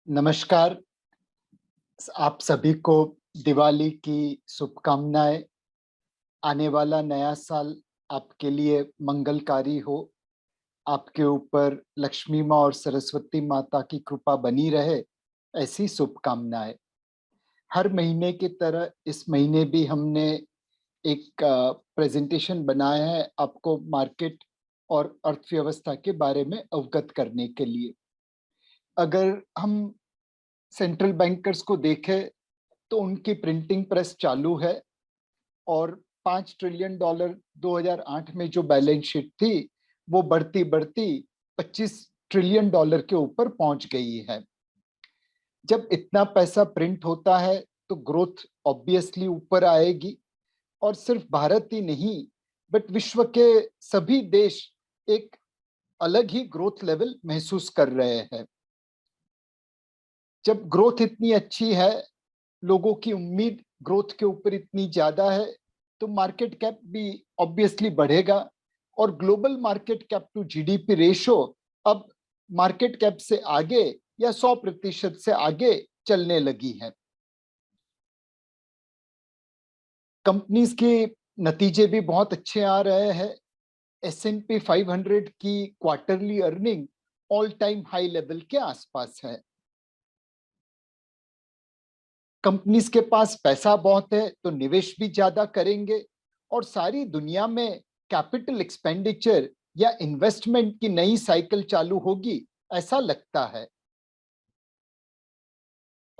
नमस्कार। आप सभी को दिवाली की शुभकामनाएं। आने वाला नया साल आपके लिए मंगलकारी हो। आपके ऊपर लक्ष्मी माँ और सरस्वती माता की कृपा बनी रहे, ऐसी शुभकामनाएं। हर महीने की तरह इस महीने भी हमने एक प्रेजेंटेशन बनाया है आपको मार्केट और अर्थव्यवस्था के बारे में अवगत करने के लिए। अगर हम सेंट्रल बैंकर्स को देखें तो उनकी प्रिंटिंग प्रेस चालू है और $5 ट्रिलियन 2008 में जो बैलेंस शीट थी वो बढ़ती बढ़ती $25 ट्रिलियन के ऊपर पहुंच गई है। जब इतना पैसा प्रिंट होता है तो ग्रोथ ऑब्वियसली ऊपर आएगी और सिर्फ भारत ही नहीं बट विश्व के सभी देश एक अलग ही ग्रोथ लेवल महसूस कर रहे हैं। जब ग्रोथ इतनी अच्छी है, लोगों की उम्मीद ग्रोथ के ऊपर इतनी ज्यादा है, तो मार्केट कैप भी ऑब्वियसली बढ़ेगा और global market cap to GDP ratio अब मार्केट कैप से आगे या 100% से आगे चलने लगी है। कंपनीज के नतीजे भी बहुत अच्छे आ रहे हैं। S&P 500 की quarterly earning all time high level के आसपास है। कंपनीज के पास पैसा बहुत है तो निवेश भी ज्यादा करेंगे और सारी दुनिया में कैपिटल एक्सपेंडिचर या इन्वेस्टमेंट की नई साइकिल चालू होगी, ऐसा लगता है।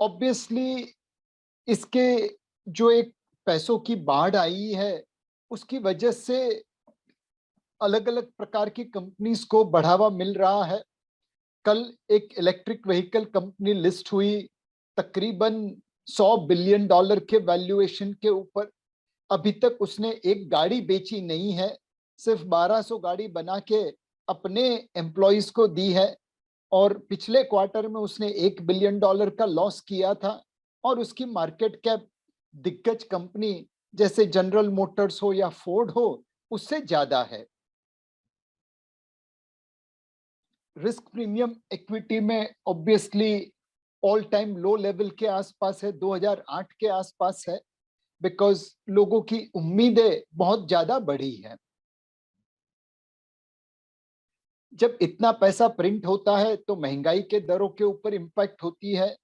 ऑब्वियसली इसके जो एक पैसों की बाढ़ आई है उसकी वजह से अलग अलग प्रकार की कंपनीज को बढ़ावा मिल रहा है। कल एक इलेक्ट्रिक व्हीकल कंपनी लिस्ट हुई तकरीबन $100 बिलियन के वैल्यूएशन के ऊपर। अभी तक उसने एक गाड़ी बेची नहीं है, सिर्फ 1200 गाड़ी बना के अपने एम्प्लॉइज को दी है और पिछले क्वार्टर में उसने $1 बिलियन का लॉस किया था और उसकी मार्केट कैप दिग्गज कंपनी जैसे जनरल मोटर्स हो या फोर्ड हो उससे ज्यादा है। रिस्क प्रीमियम इक्विटी में obviously all time low level के आसपास है, 2008 के आसपास है, बिकॉज लोगों की उम्मीदें बहुत ज्यादा बढ़ी है। जब इतना पैसा प्रिंट होता है तो महंगाई के दरों के ऊपर इम्पैक्ट होती है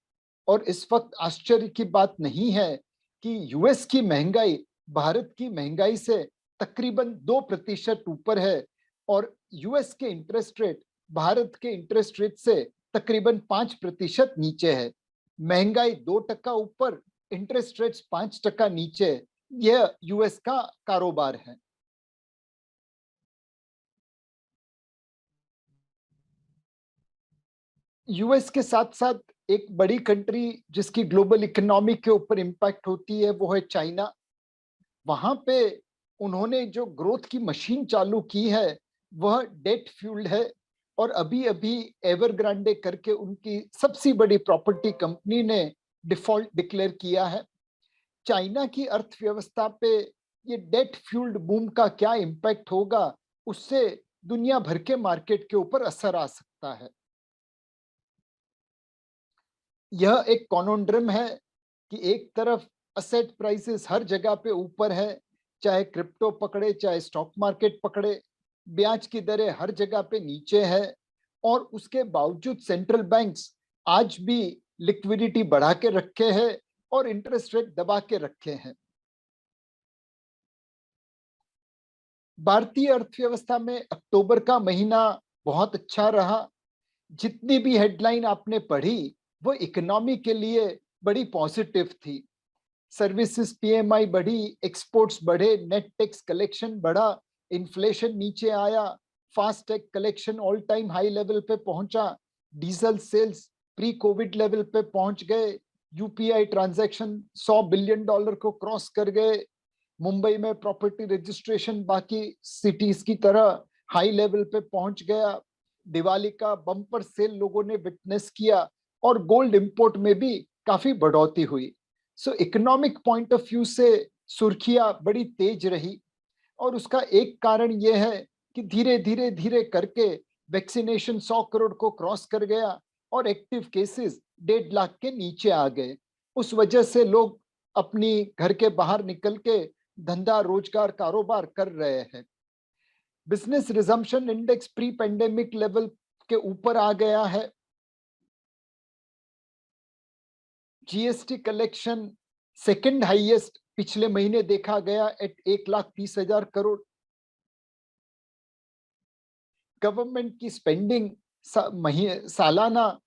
और इस वक्त आश्चर्य की बात नहीं है कि यूएस की महंगाई भारत की महंगाई से तकरीबन 2% ऊपर है और यूएस के इंटरेस्ट रेट भारत के इंटरेस्ट रेट से तकरीबन 5% नीचे है। महंगाई 2% ऊपर, इंटरेस्ट रेट्स 5% नीचे। यह यूएस का कारोबार है। यूएस के साथ साथ एक बड़ी कंट्री जिसकी ग्लोबल इकोनॉमी के ऊपर इम्पैक्ट होती है वो है चाइना। वहां पे उन्होंने जो ग्रोथ की मशीन चालू की है वह डेट फ्यूल्ड है और अभी अभी एवरग्रांडे करके उनकी सबसे बड़ी प्रॉपर्टी कंपनी ने डिफॉल्ट डिक्लेयर किया है। चाइना की अर्थव्यवस्था पे ये डेट फ्यूल्ड बूम का क्या इम्पैक्ट होगा, उससे दुनिया भर के मार्केट के ऊपर असर आ सकता है। यह एक कॉनोड्रम है कि एक तरफ असेट प्राइसेस हर जगह पे ऊपर है, चाहे क्रिप्टो पकड़े चाहे स्टॉक मार्केट पकड़े, ब्याज की दरें हर जगह पे नीचे है और उसके बावजूद सेंट्रल बैंक्स आज भी लिक्विडिटी बढ़ा के रखे हैं और इंटरेस्ट रेट दबा के रखे हैं। भारतीय अर्थव्यवस्था में अक्टूबर का महीना बहुत अच्छा रहा। जितनी भी हेडलाइन आपने पढ़ी वो इकोनॉमी के लिए बड़ी पॉजिटिव थी। सर्विसेज पीएमआई बढ़ी, एक्सपोर्ट्स बढ़े, नेट टैक्स कलेक्शन बढ़ा, इन्फ्लेशन नीचे आया, fast tag collection all time high level पे पहुंचा, diesel sales pre covid level पे पहुंच गए, यूपीआई ट्रांजैक्शन $100 बिलियन को क्रॉस कर गए, मुंबई में प्रॉपर्टी रजिस्ट्रेशन बाकी सिटीज की तरह हाई लेवल पे पहुंच गया, दिवाली का बम्पर सेल लोगों ने विटनेस किया और गोल्ड इंपोर्ट में भी काफी बढ़ोतरी हुई। सो इकोनॉमिक पॉइंट ऑफ व्यू से सुर्खियां बड़ी तेज रही और उसका एक कारण यह है कि धीरे धीरे धीरे करके वैक्सीनेशन 100 करोड़ को क्रॉस कर गया और एक्टिव केसेस 1.5 लाख के नीचे आ गए। उस वजह से लोग अपनी घर के बाहर निकल के धंधा रोजगार कारोबार कर रहे हैं। Business resumption index pre pandemic level के ऊपर आ गया है। जीएसटी कलेक्शन सेकंड हाईएस्ट पिछले महीने देखा गया एट 1,30,000 करोड़। गवर्नमेंट की स्पेंडिंग सालाना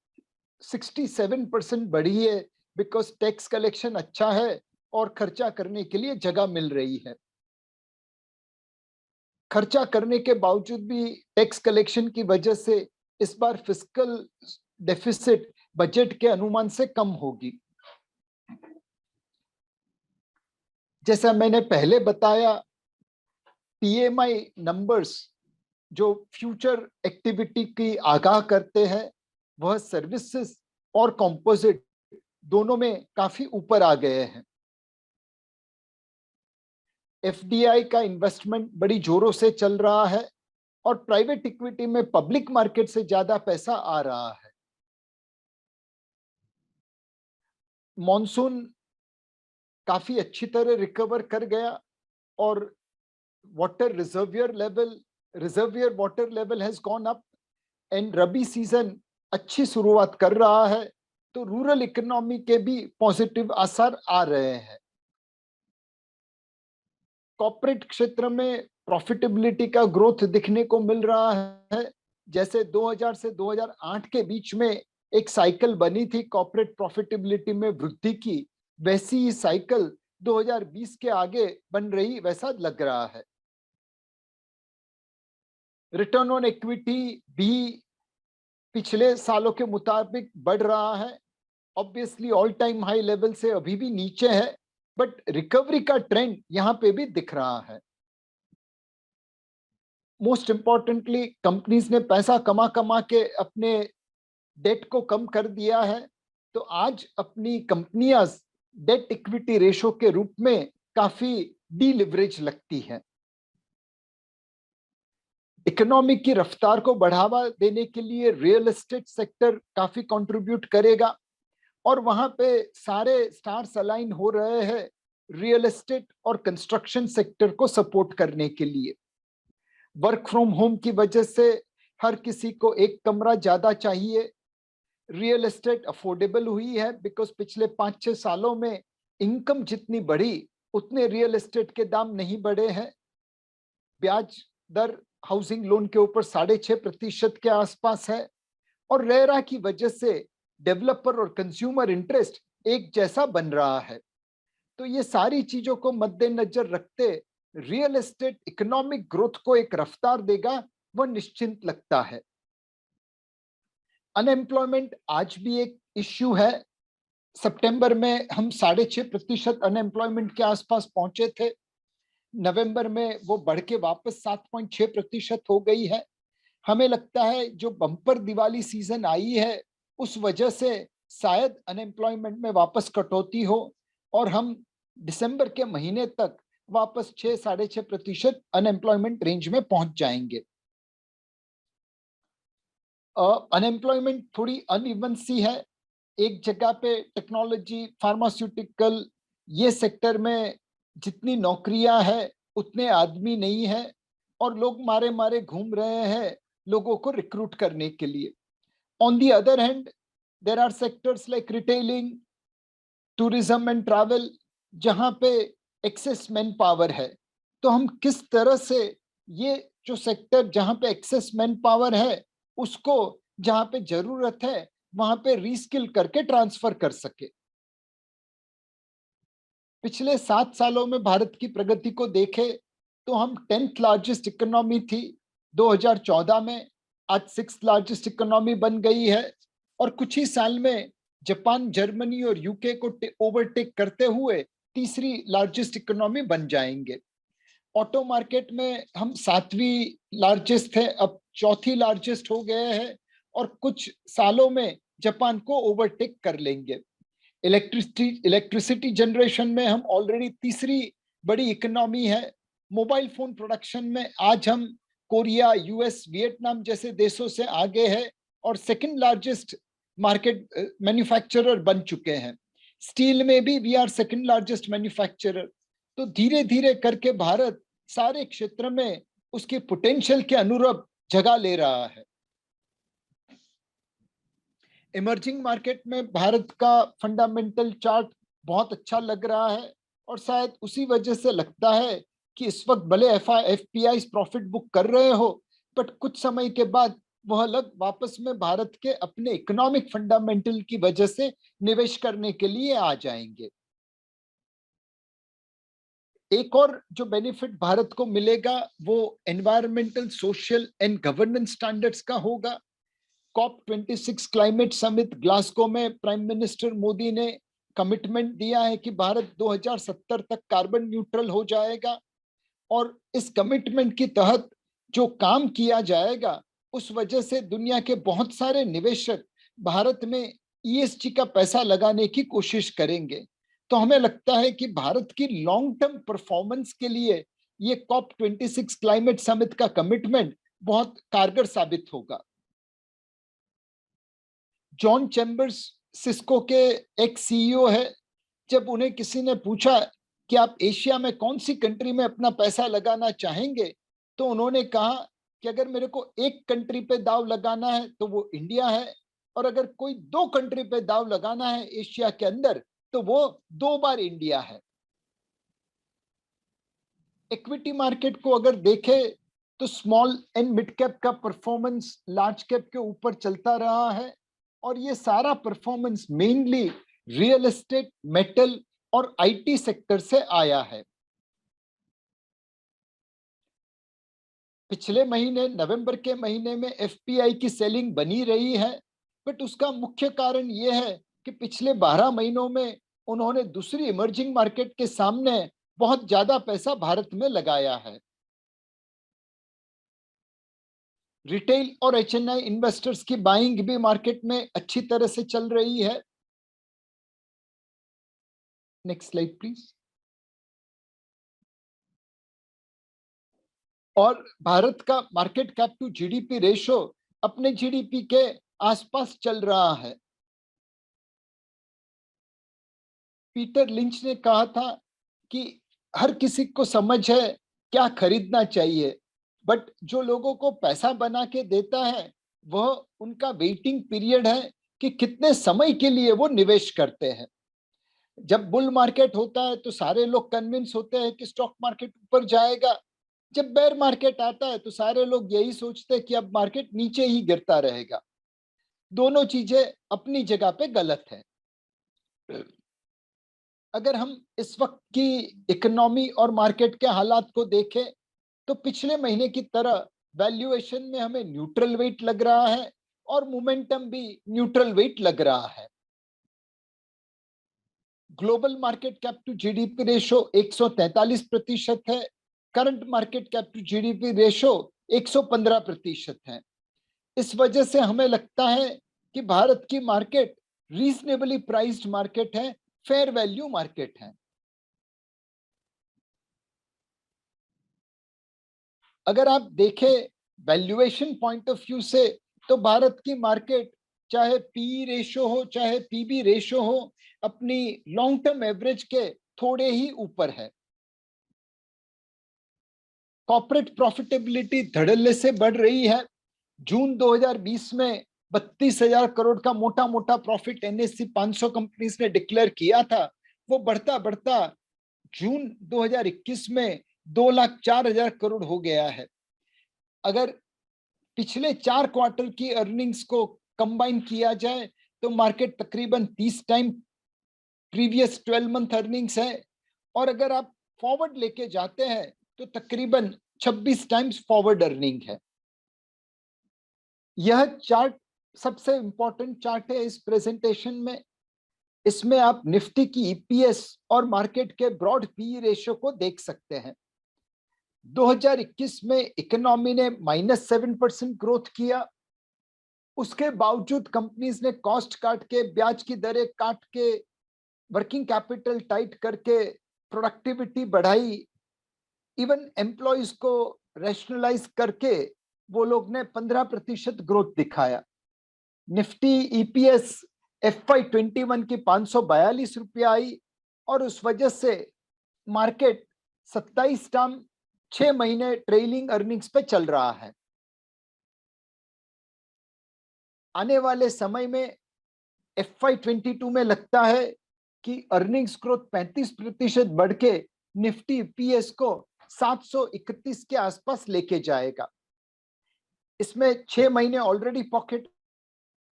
67% बढ़ी है, बिकॉज टैक्स कलेक्शन अच्छा है और खर्चा करने के लिए जगह मिल रही है। खर्चा करने के बावजूद भी टैक्स कलेक्शन की वजह से इस बार फिस्कल डेफिसिट बजट के अनुमान से कम होगी। जैसा मैंने पहले बताया, पीएमआई नंबर्स जो फ्यूचर एक्टिविटी की आगाह करते हैं, वह सर्विसेज और कंपोजिट दोनों में काफी ऊपर आ गए हैं। एफडीआई का इन्वेस्टमेंट बड़ी जोरों से चल रहा है और प्राइवेट इक्विटी में पब्लिक मार्केट से ज्यादा पैसा आ रहा है। मॉनसून काफी अच्छी तरह रिकवर कर गया और reservoir water level has gone up and rabi season अच्छी शुरुआत कर रहा है, तो रूरल इकोनॉमी के भी पॉजिटिव असर आ रहे हैं। कॉर्पोरेट क्षेत्र में प्रॉफिटेबिलिटी का ग्रोथ दिखने को मिल रहा है। जैसे 2000 से 2008 के बीच में एक साइकिल बनी थी कॉर्पोरेट प्रॉफिटेबिलिटी में वृद्धि की, वैसी ही साइकिल 2020 के आगे बन रही वैसा लग रहा है। रिटर्न ऑन इक्विटी भी पिछले सालों के मुताबिक बढ़ रहा है। Obviously all time high level से अभी भी नीचे है, बट रिकवरी का ट्रेंड यहां पे भी दिख रहा है। मोस्ट इंपॉर्टेंटली कंपनीज ने पैसा कमा कमा के अपने डेट को कम कर दिया है, तो आज अपनी कंपनियां डेट इक्विटी रेशो के रूप में काफी डीलिवरेज लगती है। इकोनॉमी की रफ्तार को बढ़ावा देने के लिए रियल एस्टेट सेक्टर काफी कंट्रीब्यूट करेगा और वहां पे सारे स्टार्स अलाइन हो रहे हैं रियल एस्टेट और कंस्ट्रक्शन सेक्टर को सपोर्ट करने के लिए। वर्क फ्रॉम होम की वजह से हर किसी को एक कमरा ज्यादा चाहिए। रियल एस्टेट अफोर्डेबल हुई है बिकॉज पिछले 5-6 सालों में इनकम जितनी बढ़ी उतने रियल एस्टेट के दाम नहीं बढ़े हैं। ब्याज दर हाउसिंग लोन के ऊपर 6.5% के आसपास है और रेरा की वजह से डेवलपर और कंज्यूमर इंटरेस्ट एक जैसा बन रहा है। तो ये सारी चीजों को मद्देनजर रखते रियल एस्टेट इकोनॉमिक ग्रोथ को एक रफ्तार देगा, वह निश्चिंत लगता है। अनएम्प्लॉयमेंट आज भी एक इश्यू है। सितंबर में हम 6.5% अनएम्प्लॉयमेंट के आसपास पहुंचे थे। नवंबर में वो बढ़ के वापस 7.6% हो गई है। हमें लगता है जो बम्पर दिवाली सीजन आई है उस वजह से शायद अनएम्प्लॉयमेंट में वापस कटौती हो और हम दिसंबर के महीने तक वापस 6-6.5% अनएम्प्लॉयमेंट रेंज में पहुंच जाएंगे। अनएम्प्लॉयमेंट थोड़ी अनइवन सी है। एक जगह पे टेक्नोलॉजी, फार्मास्यूटिकल, ये सेक्टर में जितनी नौकरियां है उतने आदमी नहीं है और लोग मारे मारे घूम रहे हैं लोगों को रिक्रूट करने के लिए। On the other hand there are sectors like retailing, tourism and travel, जहां पे एक्सेस मैन पावर है। तो हम किस तरह से ये जो सेक्टर जहां पे एक्सेस मैन पावर है उसको जहां पे जरूरत है वहां पे रीस्किल करके ट्रांसफर कर सके। पिछले 7 सालों में भारत की प्रगति को देखे तो हम 10th लार्जेस्ट इकोनॉमी थी 2014 में, आज 6th लार्जेस्ट इकोनॉमी बन गई है और कुछ ही साल में जापान, जर्मनी और यूके को ओवरटेक करते हुए तीसरी लार्जेस्ट इकोनॉमी बन जाएंगे। ऑटो मार्केट में हम 7वीं लार्जेस्ट थे, अब चौथी लार्जेस्ट हो गए हैं और कुछ सालों में जापान को ओवरटेक कर लेंगे। इलेक्ट्रिसिटी जनरेशन में हम ऑलरेडी तीसरी बड़ी इकोनॉमी है। मोबाइल फोन प्रोडक्शन में आज हम कोरिया, यूएस, वियतनाम जैसे देशों से आगे है और सेकंड लार्जेस्ट मार्केट मैन्युफैक्चरर बन चुके हैं। स्टील में भी we are second largest manufacturer. तो धीरे धीरे करके भारत सारे क्षेत्र में उसकी पोटेंशियल के अनुरूप जगह ले रहा है। इमर्जिंग मार्केट में भारत का फंडामेंटल चार्ट बहुत अच्छा लग रहा है और शायद उसी वजह से लगता है कि इस वक्त भले एफपीआई प्रॉफिट बुक कर रहे हो, बट कुछ समय के बाद वह लोग वापस में भारत के अपने इकोनॉमिक फंडामेंटल की वजह से निवेश करने के लिए आ जाएंगे। एक और जो बेनिफिट भारत को मिलेगा वो environmental, social and governance standards का होगा। COP26 क्लाइमेट समिट ग्लासगो में प्राइम मिनिस्टर मोदी ने कमिटमेंट दिया है कि भारत 2070 तक कार्बन न्यूट्रल हो जाएगा और इस कमिटमेंट के तहत जो काम किया जाएगा उस वजह से दुनिया के बहुत सारे निवेशक भारत में ईएसजी का पैसा लगाने की कोशिश करेंगे। तो हमें लगता है कि भारत की लॉन्ग टर्म परफॉर्मेंस के लिए ये COP26 क्लाइमेट समिट का कमिटमेंट बहुत कारगर साबित होगा। जॉन चैम्बर्स सिस्को के एक सीईओ है। जब उन्हें किसी ने पूछा कि आप एशिया में कौन सी कंट्री में अपना पैसा लगाना चाहेंगे, तो उन्होंने कहा कि अगर मेरे को एक कंट्री पे दाव लगाना है तो वो इंडिया है, और अगर कोई दो कंट्री पे दाव लगाना है एशिया के अंदर तो वो 2 बार इंडिया है। इक्विटी मार्केट को अगर देखे तो स्मॉल एंड मिड कैप का परफॉर्मेंस लार्ज कैप के ऊपर चलता रहा है और ये सारा performance mainly real estate, metal और आईटी सेक्टर से आया है। पिछले महीने नवंबर के महीने में एफपीआई की सेलिंग बनी रही है, बट उसका मुख्य कारण यह है कि पिछले 12 महीनों में उन्होंने दूसरी इमर्जिंग मार्केट के सामने बहुत ज्यादा पैसा भारत में लगाया है। रिटेल और एचएनआई इन्वेस्टर्स की बाइंग भी मार्केट में अच्छी तरह से चल रही है। Next slide please. और भारत का market cap to GDP ratio अपने जीडीपी के आसपास चल रहा है। पीटर लिंच ने कहा था कि हर किसी को समझ है क्या खरीदना चाहिए, बट जो लोगों को पैसा बना के देता है वह उनका वेटिंग पीरियड है कि कितने समय के लिए वो निवेश करते हैं। जब बुल मार्केट होता है तो सारे लोग कन्विंस होते हैं कि स्टॉक मार्केट ऊपर जाएगा। जब बेयर मार्केट आता है तो सारे लोग यही सोचते हैं कि अब मार्केट नीचे ही गिरता रहेगा। दोनों चीजें अपनी जगह पे गलत है। अगर हम इस वक्त की इकोनॉमी और मार्केट के हालात को देखें तो पिछले महीने की तरह वैल्यूएशन में हमें न्यूट्रल वेट लग रहा है और मोमेंटम भी न्यूट्रल वेट लग रहा है। Global market cap to GDP ratio 143% है। Current market cap to GDP ratio 115% है। इस वजह से हमें लगता है कि भारत की मार्केट रीजनेबली प्राइस्ड मार्केट है, फेयर वैल्यू मार्केट है। अगर आप देखें वैल्यूएशन पॉइंट ऑफ व्यू से तो भारत की मार्केट चाहे पी रेशो हो चाहे पीबी रेशो हो अपनी लॉन्ग टर्म एवरेज के थोड़े ही ऊपर है। कॉर्पोरेट प्रॉफिटेबिलिटी धड़ल्ले से बढ़ रही है। जून 2020 में 32,000 करोड़ का मोटा मोटा प्रॉफिट एनएससी 500 कंपनीज ने डिक्लेयर किया था। वो बढ़ता बढ़ता जून 2021 में 2,04,000 करोड़ हो गया है। अगर पिछले 4 क्वार्टर की अर्निंग्स को कंबाइन किया जाए तो मार्केट तकरीबन 30 टाइम प्रीवियस 12 मंथ अर्निंग्स है, और अगर आप फॉरवर्ड लेके जाते हैं तो तकरीबन 26 टाइम्स फॉरवर्ड अर्निंग है। यह चार्ट सबसे इंपॉर्टेंट चार्ट है इस प्रेजेंटेशन में। इसमें आप निफ्टी की ईपीएस और मार्केट के ब्रॉड पी रेशियो को देख सकते हैं। 2021 में इकोनॉमी ने -7% ग्रोथ किया। उसके बावजूद कंपनीज ने कॉस्ट काट के, ब्याज की दरें काट के, वर्किंग कैपिटल टाइट करके प्रोडक्टिविटी बढ़ाई, इवन एम्प्लॉयज को रैशनलाइज करके वो लोग ने 15% ग्रोथ दिखाया। निफ्टी ईपीएस FY21 की 542 रुपया आई और उस वजह से मार्केट 27 टर्म 6 महीने ट्रेलिंग अर्निंग्स पे चल रहा है। आने वाले समय में FY22 में लगता है कि अर्निंग्स ग्रोथ 35% बढ़ के निफ्टी पीएस को 731 के आसपास लेके जाएगा। इसमें 6 महीने ऑलरेडी पॉकेट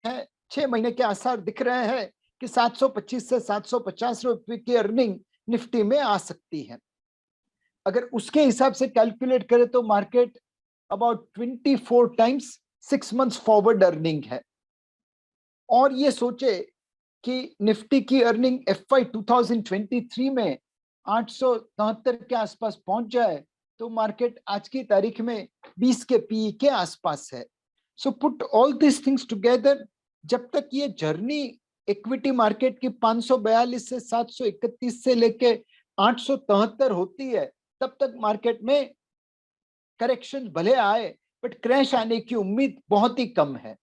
है, 6 महीने के आसार दिख रहे हैं कि 725 से 750 रुपए की अर्निंग निफ्टी में आ सकती है। अगर उसके हिसाब से कैलकुलेट करें तो market about 24 times 6 months forward earning है। और ये सोचे कि निफ्टी की अर्निंग FY 2023 में 873 के आसपास पहुंच जाए तो मार्केट आज की तारीख में 20 के पीई के आसपास है। So put all this things together, जब तक ये जर्नी इक्विटी मार्केट की 542 से 731 से लेके 873 होती है, तब तक मार्केट में करेक्शन भले आए बट क्रैश आने की उम्मीद बहुत ही कम है।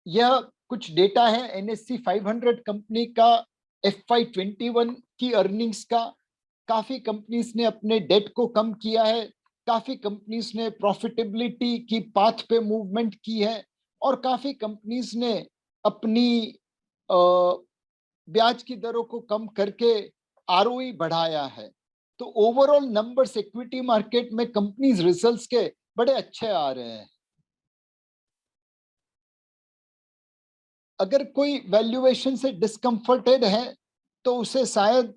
यह कुछ डेटा है NSE 500 कंपनी का FY21 की अर्निंग्स का। काफी कंपनीज ने अपने डेट को कम किया है, काफी कंपनीज ने प्रॉफिटेबिलिटी की पाथ पे मूवमेंट की है और काफी कंपनीज ने अपनी ब्याज की दरों को कम करके ROE बढ़ाया है। तो ओवरऑल नंबर्स इक्विटी मार्केट में कंपनीज रिजल्ट्स के बड़े अच्छे आ रहे हैं। अगर कोई वैल्यूएशन से डिस्कम्फर्टेड है तो उसे शायद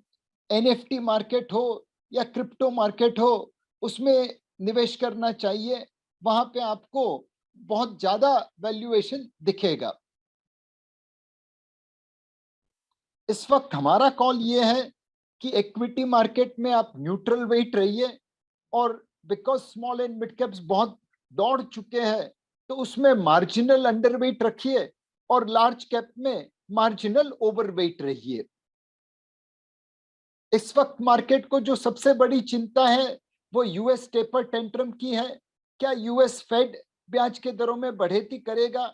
NFT मार्केट हो या क्रिप्टो मार्केट हो, उसमें निवेश करना चाहिए। वहां पे आपको बहुत ज्यादा वैल्यूएशन दिखेगा। इस वक्त हमारा कॉल ये है कि इक्विटी मार्केट में आप न्यूट्रल वेट रहिए और because small and mid caps बहुत दौड़ चुके हैं तो उसमें मार्जिनल अंडरवेट रखिए और लार्ज कैप में मार्जिनल ओवरवेट रहिए। इस वक्त मार्केट को जो सबसे बड़ी चिंता है वो यूएस टेपर टेंट्रम की है। क्या यूएस फेड ब्याज के दरों में बढ़ोतरी करेगा?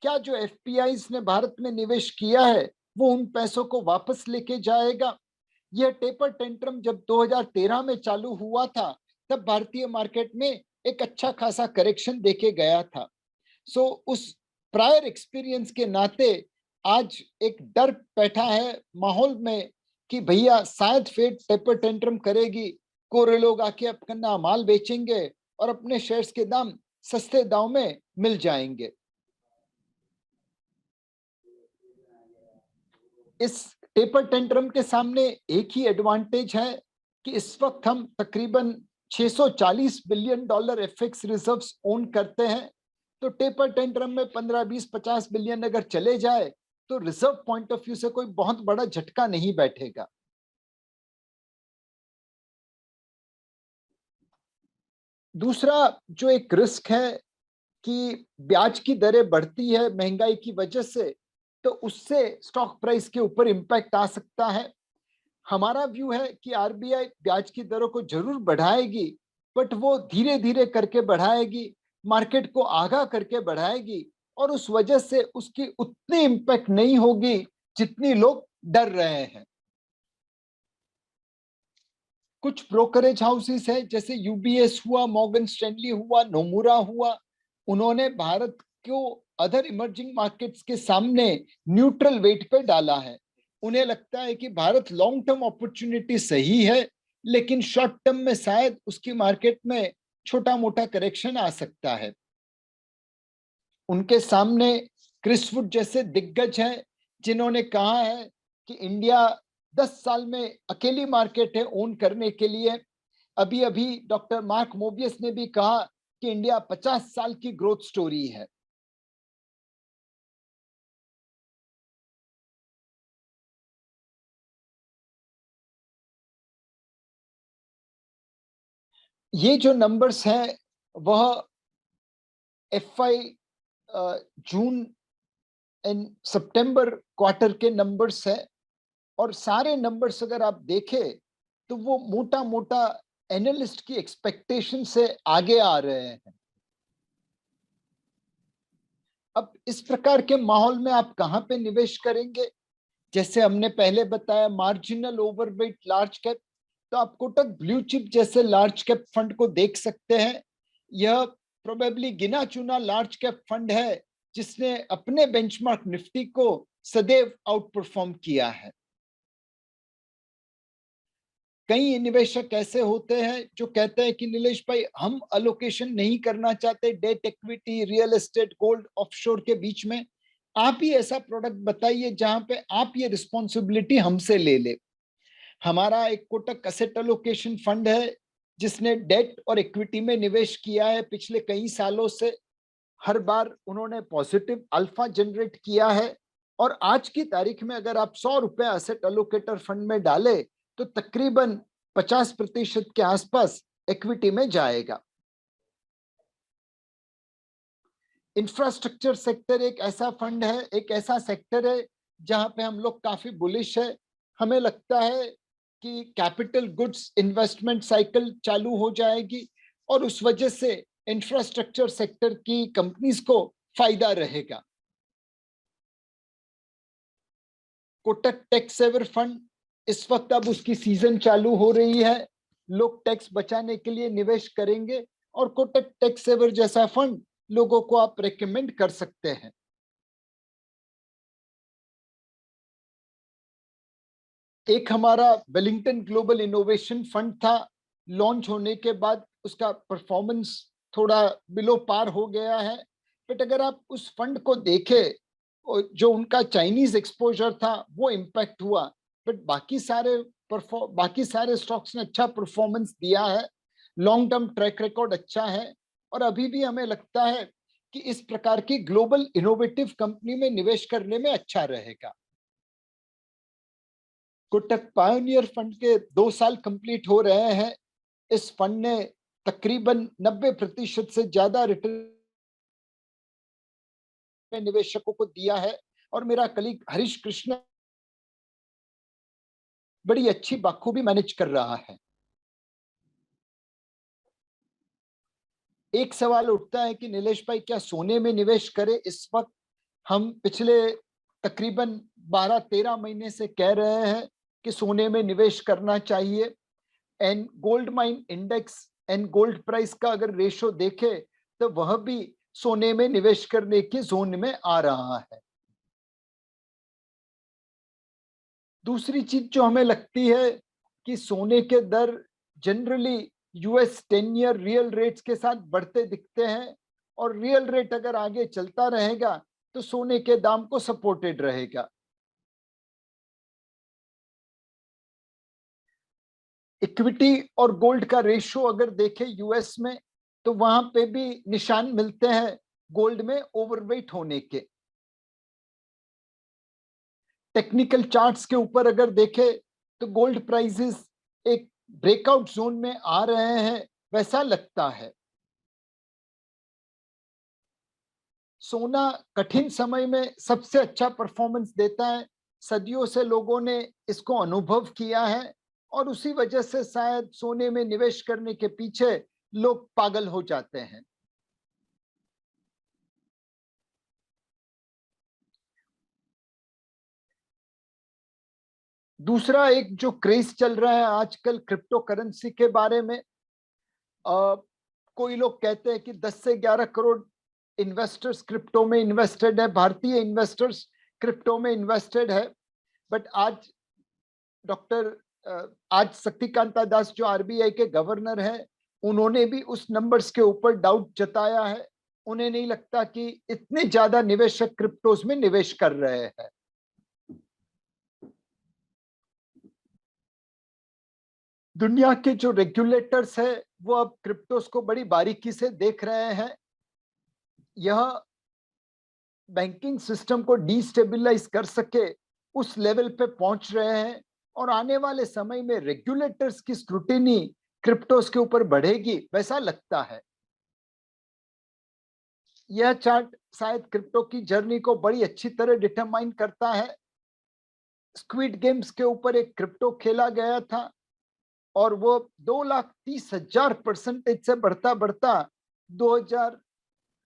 क्या जो एफपीआईज ने भारत में निवेश किया है वो उन पैसों को वापस लेके जाएगा? यह टेपर टेंट्रम जब 2013 में चालू हुआ था तब भारतीय मार्केट में एक अच्छा खासा करेक्शन देके गया था। सो उस प्रायर एक्सपीरियंस के नाते आज एक डर बैठा है माहौल में कि भैया शायद फेड टेपर टेंट्रम करेगी, कोरे लोग आके अपना माल बेचेंगे और अपने शेयर्स के दाम सस्ते दाव में मिल जाएंगे। इस टेपर टेंट्रम के सामने एक ही एडवांटेज है कि इस वक्त हम तकरीबन $640 बिलियन एफएक्स रिजर्व्स ओन करते हैं। तो टेपर टेंट्रम में 15, 20, 50 बिलियन अगर चले जाए तो रिजर्व पॉइंट ऑफ व्यू से कोई बहुत बड़ा झटका नहीं बैठेगा। दूसरा जो एक रिस्क है कि ब्याज की दरें बढ़ती है महंगाई की वजह से, तो उससे स्टॉक प्राइस के ऊपर इंपैक्ट आ सकता है। हमारा व्यू है कि आरबीआई ब्याज की दरों को जरूर बढ़ाएगी बट वो धीरे धीरे करके बढ़ाएगी, मार्केट को आगाह करके बढ़ाएगी और उस वजह से उसकी उतनी इंपैक्ट नहीं होगी जितनी लोग डर रहे हैं। कुछ ब्रोकरेज हाउसेस है जैसे यूबीएस हुआ, मॉर्गन स्टैनली हुआ, नोमुरा हुआ, उन्होंने भारत को अदर इमर्जिंग मार्केट्स के सामने न्यूट्रल वेट पे डाला है। उन्हें लगता है कि भारत लॉन्ग टर्म अपॉर्चुनिटी सही है लेकिन शॉर्ट टर्म में शायद उसकी मार्केट में छोटा मोटा करेक्शन आ सकता है। उनके सामने क्रिसवुड जैसे दिग्गज हैं जिन्होंने कहा है कि इंडिया 10 साल में अकेली मार्केट है ओन करने के लिए। अभी अभी डॉक्टर मार्क मोबियस ने भी कहा कि इंडिया 50 साल की ग्रोथ स्टोरी है। ये जो नंबर्स हैं वह FY June and September quarter के नंबर्स है और सारे नंबर्स अगर आप देखें तो वो मोटा मोटा एनालिस्ट की एक्सपेक्टेशन से आगे आ रहे हैं। अब इस प्रकार के माहौल में आप कहाँ पे निवेश करेंगे? जैसे हमने पहले बताया, मार्जिनल ओवरवेट लार्ज कैप, तो आप कोटक ब्लू चिप जैसे लार्ज कैप फंड को देख सकते हैं। यह प्रोबेबली गिना चुना लार्ज कैप फंड है जिसने अपने बेंचमार्क निफ्टी को सदैव आउट परफॉर्म किया है। कई निवेशक ऐसे होते हैं जो कहते हैं कि नीलेश भाई, हम अलोकेशन नहीं करना चाहते debt, equity, real estate, gold, offshore के बीच में। आप ही ऐसा प्रोडक्ट बताइए जहां पे आप ये रिस्पॉन्सिबिलिटी हमसे ले ले। हमारा एक कोटक एसेट अलोकेशन फंड है जिसने डेट और इक्विटी में निवेश किया है पिछले कई सालों से। हर बार उन्होंने पॉजिटिव अल्फा जनरेट किया है। और आज की तारीख में अगर आप 100 रुपए एसेट अलोकेटर फंड में डाले तो तकरीबन 50% के आसपास इक्विटी में जाएगा। इंफ्रास्ट्रक्चर सेक्टर एक ऐसा फंड है, एक ऐसा सेक्टर है जहां पे हम लोग काफी बुलिश है। हमें लगता है कि कैपिटल गुड्स इन्वेस्टमेंट साइकिल चालू हो जाएगी और उस वजह से इंफ्रास्ट्रक्चर सेक्टर की कंपनीज को फायदा रहेगा। कोटक टैक्स सेवर फंड, इस वक्त अब उसकी सीजन चालू हो रही है। लोग टैक्स बचाने के लिए निवेश करेंगे और कोटक टैक्स सेवर जैसा फंड लोगों को आप रेकमेंड कर सकते हैं। एक हमारा वेलिंगटन ग्लोबल इनोवेशन फंड था। लॉन्च होने के बाद उसका परफॉर्मेंस थोड़ा बिलो पार हो गया है। बट अगर आप उस फंड को देखें, जो उनका चाइनीज एक्सपोजर था वो इम्पैक्ट हुआ, बट बाकी सारे स्टॉक्स ने अच्छा परफॉर्मेंस दिया है। लॉन्ग टर्म ट्रैक रिकॉर्ड अच्छा है और अभी भी हमें लगता है कि इस प्रकार की ग्लोबल इनोवेटिव कंपनी में निवेश करने में अच्छा रहेगा। कोटक पायोनियर फंड के 2 साल कंप्लीट हो रहे हैं। इस फंड ने तकरीबन 90% से ज्यादा रिटर्न निवेशकों को दिया है और मेरा कलीग हरीश कृष्ण बड़ी अच्छी बखूबी मैनेज कर रहा है। एक सवाल उठता है कि नीलेश भाई, क्या सोने में निवेश करें? इस वक्त हम पिछले तकरीबन 12-13 महीने से कह रहे हैं कि सोने में निवेश करना चाहिए। And gold mine index and gold price का अगर रेशो देखे तो वह भी सोने में निवेश करने के जोन में आ रहा है। दूसरी चीज जो हमें लगती है कि सोने के दर generally US 10 year real rates के साथ बढ़ते दिखते हैं और रियल रेट अगर आगे चलता रहेगा तो सोने के दाम को सपोर्टेड रहेगा। इक्विटी और गोल्ड का रेशियो अगर देखें यूएस में तो वहां पे भी निशान मिलते हैं गोल्ड में ओवरवेट होने के। टेक्निकल चार्ट्स के ऊपर अगर देखें तो गोल्ड प्राइसेस एक ब्रेकआउट जोन में आ रहे हैं, वैसा लगता है। सोना कठिन समय में सबसे अच्छा परफॉर्मेंस देता है। सदियों से लोगों ने इसको अनुभव किया है और उसी वजह से शायद सोने में निवेश करने के पीछे लोग पागल हो जाते हैं। दूसरा एक जो क्रेज चल रहा है आजकल क्रिप्टो करेंसी के बारे में, कोई लोग कहते हैं कि 10 से 11 करोड़ इन्वेस्टर्स क्रिप्टो में इन्वेस्टेड है, भारतीय इन्वेस्टर्स क्रिप्टो में इन्वेस्टेड है। बट डॉक्टर आज शक्तिकांता दास जो आरबीआई के गवर्नर हैं, उन्होंने भी उस नंबर्स के ऊपर डाउट जताया है। उन्हें नहीं लगता कि इतने ज्यादा निवेशक क्रिप्टोज में निवेश कर रहे हैं। दुनिया के जो रेगुलेटर्स है वो अब क्रिप्टोस को बड़ी बारीकी से देख रहे हैं। यह बैंकिंग सिस्टम को डिस्टेबलाइज कर सके उस लेवल पे पहुंच रहे हैं और आने वाले समय में रेगुलेटर्स की स्क्रूटिनी क्रिप्टोस के ऊपर बढ़ेगी, वैसा लगता है। यह चार्ट शायद क्रिप्टो की जर्नी को बड़ी अच्छी तरह डिटरमाइन करता है। स्क्विड गेम्स के ऊपर एक क्रिप्टो खेला गया था और वो 2,30,000% से बढ़ता बढ़ता 2000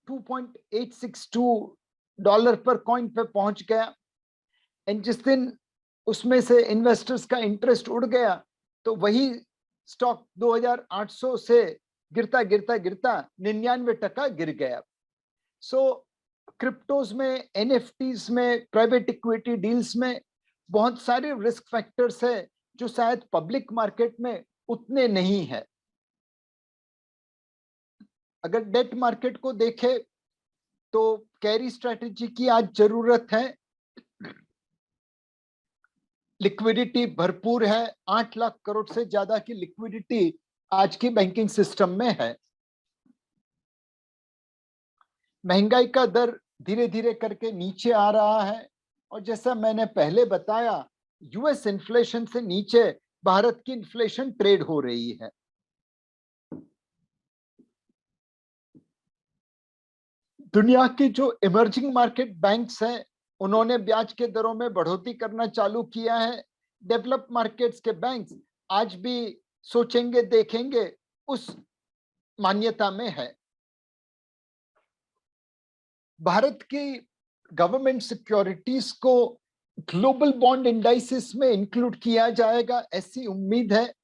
2.862 डॉलर पर कॉइन पे पहुंच गया। एंड जिस दिन उसमें से इन्वेस्टर्स का इंटरेस्ट उड़ गया तो वही स्टॉक 2800 से गिरता गिरता गिरता 99% गिर गया। सो क्रिप्टोज में, एनएफटीज में, प्राइवेट इक्विटी डील्स में बहुत सारे रिस्क फैक्टर्स है जो शायद पब्लिक मार्केट में उतने नहीं है। अगर डेट मार्केट को देखें तो कैरी स्ट्रेटेजी की आज जरूरत है। लिक्विडिटी भरपूर है, 8 लाख करोड़ से ज्यादा की लिक्विडिटी आज की बैंकिंग सिस्टम में है। महंगाई का दर धीरे धीरे करके नीचे आ रहा है और जैसा मैंने पहले बताया, यूएस इन्फ्लेशन से नीचे भारत की इन्फ्लेशन ट्रेड हो रही है। दुनिया की जो इमर्जिंग मार्केट बैंक्स हैं उन्होंने ब्याज के दरों में बढ़ोतरी करना चालू किया है। डेवलप मार्केट्स के बैंक्स आज भी सोचेंगे देखेंगे उस मान्यता में है। भारत की गवर्नमेंट सिक्योरिटीज को ग्लोबल बॉन्ड इंडाइसिस में इंक्लूड किया जाएगा, ऐसी उम्मीद है।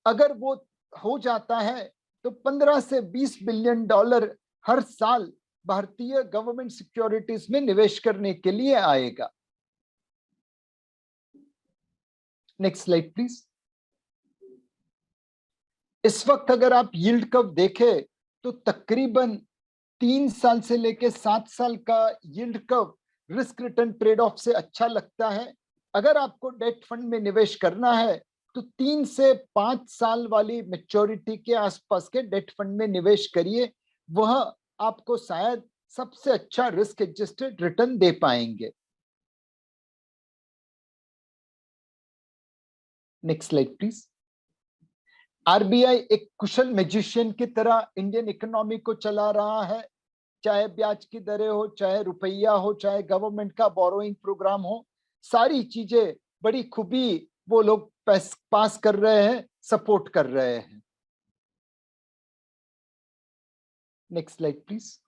अगर वो हो जाता है तो 15 से 20 बिलियन डॉलर हर साल भारतीय गवर्नमेंट सिक्योरिटीज में निवेश करने के लिए आएगा। Next slide please. इस वक्त अगर आप यील्ड कर्व देखें तो तकरीबन 3 साल से लेकर 7 साल का yield curve risk return trade off से अच्छा लगता है। अगर आपको डेट फंड में निवेश करना है तो 3 से 5 साल वाली मेच्योरिटी के आसपास के डेट फंड में निवेश करिए, वह आपको शायद सबसे अच्छा रिस्क एडजस्टेड रिटर्न दे पाएंगे। Next slide please. आरबीआई एक कुशल मैजिशियन की तरह इंडियन इकोनॉमी को चला रहा है, चाहे ब्याज की दरें हो, चाहे रुपया हो, चाहे गवर्नमेंट का बोरोइंग प्रोग्राम हो, सारी चीजें बड़ी खूबी वो लोग पास कर रहे हैं, सपोर्ट कर रहे हैं। Next slide please.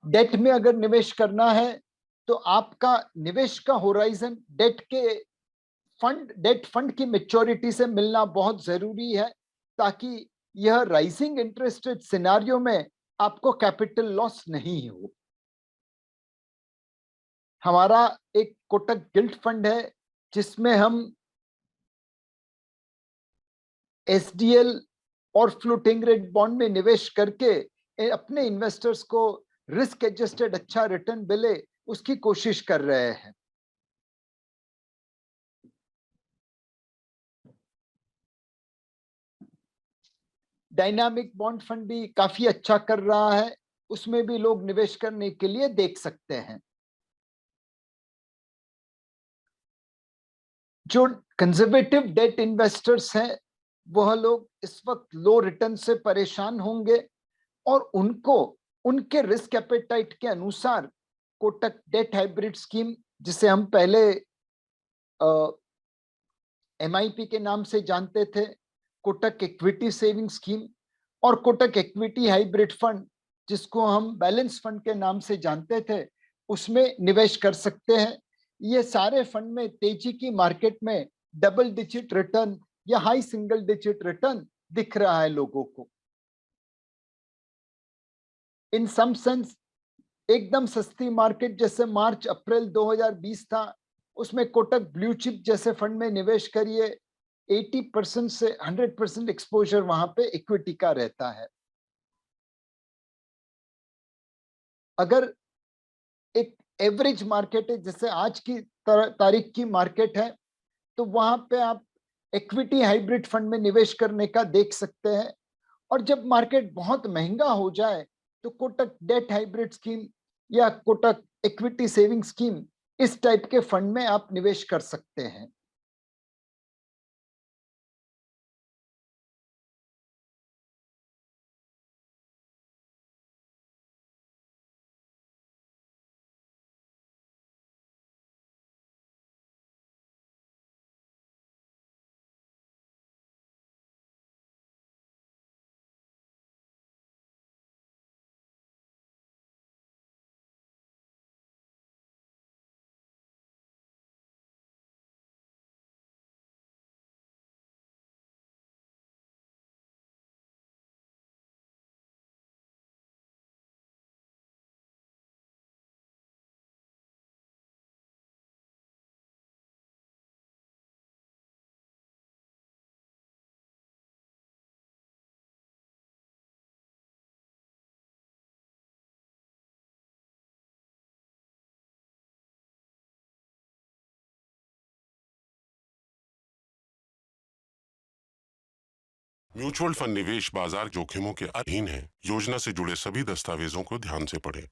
डेट में अगर निवेश करना है तो आपका निवेश का होराइजन डेट फंड की मेच्योरिटी से मिलना बहुत जरूरी है, ताकि यह राइजिंग इंटरेस्ट रेट सिनेरियो में आपको कैपिटल लॉस नहीं हो। हमारा एक कोटक गिल्ट फंड है जिसमें हम एसडीएल और फ्लोटिंग रेट बॉन्ड में निवेश करके अपने इन्वेस्टर्स को रिस्क एडजस्टेड अच्छा रिटर्न मिले उसकी कोशिश कर रहे हैं। डायनामिक बॉन्ड फंड भी काफी अच्छा कर रहा है, उसमें भी लोग निवेश करने के लिए देख सकते हैं। जो कंजर्वेटिव डेट इन्वेस्टर्स हैं वह लोग इस वक्त लो रिटर्न से परेशान होंगे और उनको उनके रिस्क एपेटाइट के अनुसार कोटक डेट हाइब्रिड स्कीम, जिसे हम पहले एमआईपी के नाम से जानते थे, कोटक इक्विटी सेविंग स्कीम और कोटक इक्विटी हाइब्रिड फंड जिसको हम बैलेंस फंड के नाम से जानते थे, उसमें निवेश कर सकते हैं। ये सारे फंड में तेजी की मार्केट में डबल डिजिट रिटर्न या हाई सिंगल डिजिट रिटर्न दिख रहा है लोगों को। इन सम सेंस एकदम सस्ती मार्केट जैसे मार्च अप्रैल 2020 था, उसमें कोटक ब्लू चिप जैसे फंड में निवेश करिए, 80% से 100% एक्सपोजर वहां पे इक्विटी का रहता है। अगर एक एवरेज मार्केट है जैसे आज की तारीख की मार्केट है, तो वहां पे आप इक्विटी हाइब्रिड फंड में निवेश करने का देख सकते हैं। और जब मार्केट बहुत महंगा हो जाए तो कोटक डेट हाइब्रिड स्कीम या कोटक इक्विटी सेविंग स्कीम, इस टाइप के फंड में आप निवेश कर सकते हैं। म्यूचुअल फंड निवेश बाजार जोखिमों के अधीन है। योजना से जुड़े सभी दस्तावेजों को ध्यान से पढ़ें।